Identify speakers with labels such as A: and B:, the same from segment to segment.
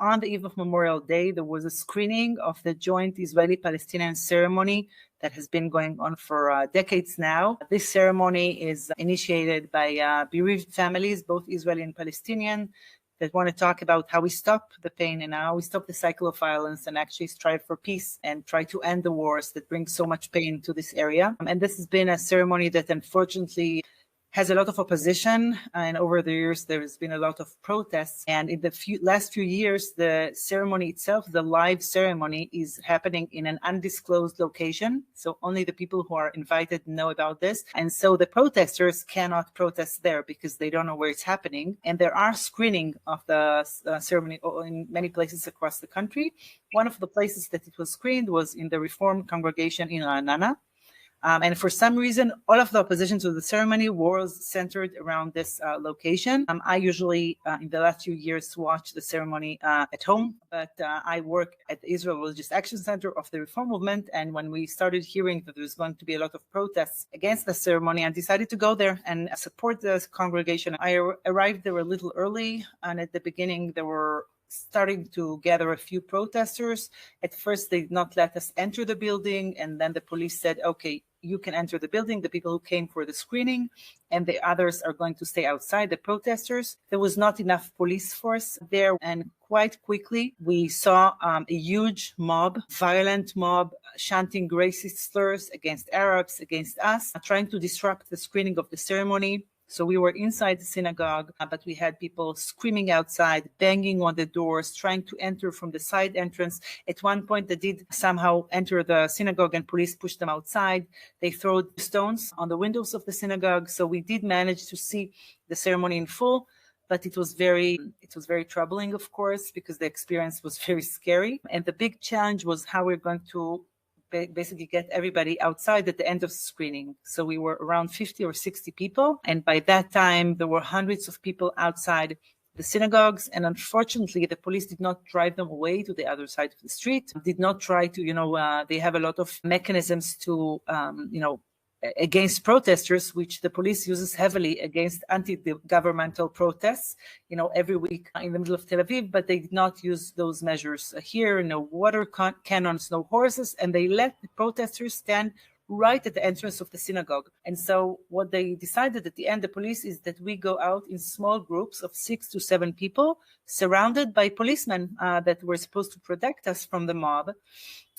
A: on the eve of Memorial Day, there was a screening of the joint Israeli-Palestinian ceremony that has been going on for decades now. This ceremony is initiated by bereaved families, both Israeli and Palestinian, that want to talk about how we stop the pain and how we stop the cycle of violence and actually strive for peace and try to end the wars that bring so much pain to this area. And this has been a ceremony that unfortunately has a lot of opposition, and over the years there has been a lot of protests. And in the last few years, the ceremony itself, the live ceremony, is happening in an undisclosed location. So only the people who are invited know about this. And so the protesters cannot protest there because they don't know where it's happening. And there are screening of the ceremony in many places across the country. One of the places that it was screened was in the Reform congregation in Raanana. And for some reason, all of the opposition to the ceremony was centered around this location. I usually, in the last few years, watch the ceremony at home, but I work at the Israel Religious Action Center of the Reform Movement. And when we started hearing that there was going to be a lot of protests against the ceremony, I decided to go there and support the congregation. I arrived there a little early, and at the beginning, there were starting to gather a few protesters. At first, they did not let us enter the building, and then the police said, okay, you can enter the building, the people who came for the screening, and the others are going to stay outside, the protesters. There was not enough police force there, and quite quickly we saw a huge mob, violent mob, chanting racist slurs against Arabs, against us, trying to disrupt the screening of the ceremony. So we were inside the synagogue, but we had people screaming outside, banging on the doors, trying to enter from the side entrance. At one point, they did somehow enter the synagogue and police pushed them outside. They threw stones on the windows of the synagogue. So we did manage to see the ceremony in full, but it was very troubling, of course, because the experience was very scary. And the big challenge was how we're going to basically get everybody outside at the end of screening. So we were around 50 or 60 people. And by that time, there were hundreds of people outside the synagogues. And unfortunately, the police did not drive them away to the other side of the street, did not try to, they have a lot of mechanisms to, against protesters, which the police uses heavily against anti-governmental protests, every week in the middle of Tel Aviv, but they did not use those measures here, no water cannons, no horses, and they let the protesters stand right at the entrance of the synagogue. And so what they decided at the end, the police, is that we go out in small groups of 6 to 7 people, surrounded by policemen that were supposed to protect us from the mob.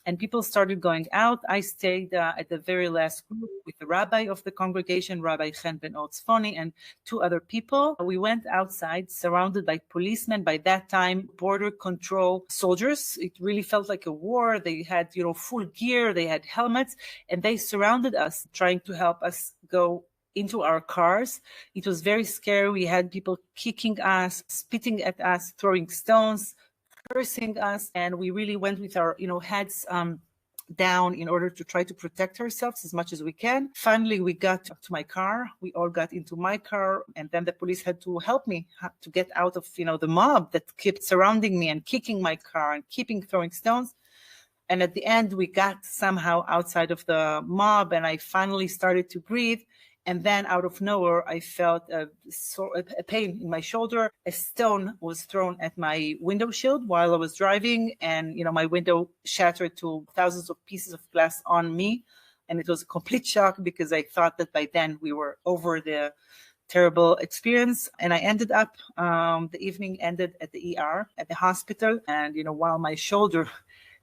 A: And people started going out. I stayed at the very last group with the rabbi of the congregation, Rabbi Chen Ben Otzfoni, and 2 other people. We went outside, surrounded by policemen. By that time, border control soldiers. It really felt like a war. They had, full gear. They had helmets, and they surrounded us, trying to help us go into our cars. It was very scary. We had people kicking us, spitting at us, throwing stones, cursing us, and we really went with our heads down in order to try to protect ourselves as much as we can. Finally, we got to my car. We all got into my car, and then the police had to help me to get out of the mob that kept surrounding me and kicking my car and throwing stones. And at the end, we got somehow outside of the mob, and I finally started to breathe. And then out of nowhere, I felt a pain in my shoulder. A stone was thrown at my window shield while I was driving. And, my window shattered to thousands of pieces of glass on me. And it was a complete shock because I thought that by then we were over the terrible experience. And I ended up, the evening ended at the ER, at the hospital. And, while my shoulder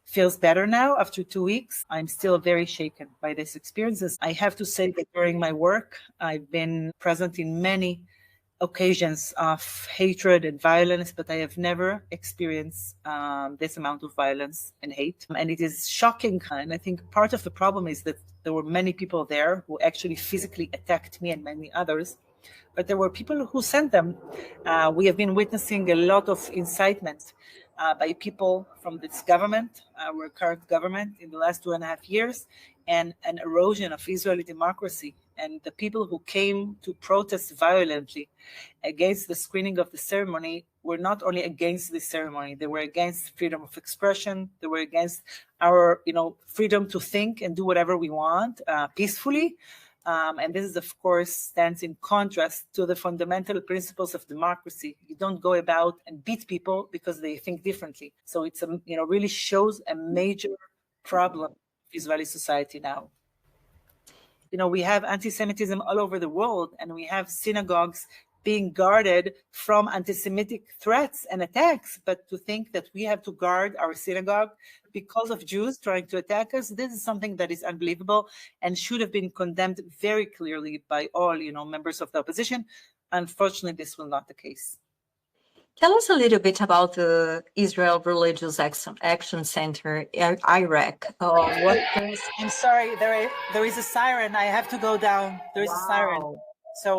A: feels better now after 2 weeks, I'm still very shaken by these experiences. I have to say that during my work, I've been present in many occasions of hatred and violence, but I have never experienced this amount of violence and hate. And it is shocking. And I think part of the problem is that there were many people there who actually physically attacked me and many others, but there were people who sent them. We have been witnessing a lot of incitement by people from this government, our current government, in the last 2.5 years, and an erosion of Israeli democracy. And the people who came to protest violently against the screening of the ceremony were not only against the ceremony, they were against freedom of expression, they were against our, freedom to think and do whatever we want peacefully. And this is, of course, stands in contrast to the fundamental principles of democracy. You don't go about and beat people because they think differently. So it's really shows a major problem of Israeli society now. We have anti-Semitism all over the world, and we have synagogues being guarded from anti-Semitic threats and attacks. But to think that we have to guard our synagogue because of Jews trying to attack us, this is something that is unbelievable and should have been condemned very clearly by all, members of the opposition. Unfortunately, this was not the case.
B: Tell us a little bit about the Israel Religious Action Center, IRAC.
A: I'm sorry, there is a siren. I have to go down. There is a siren. So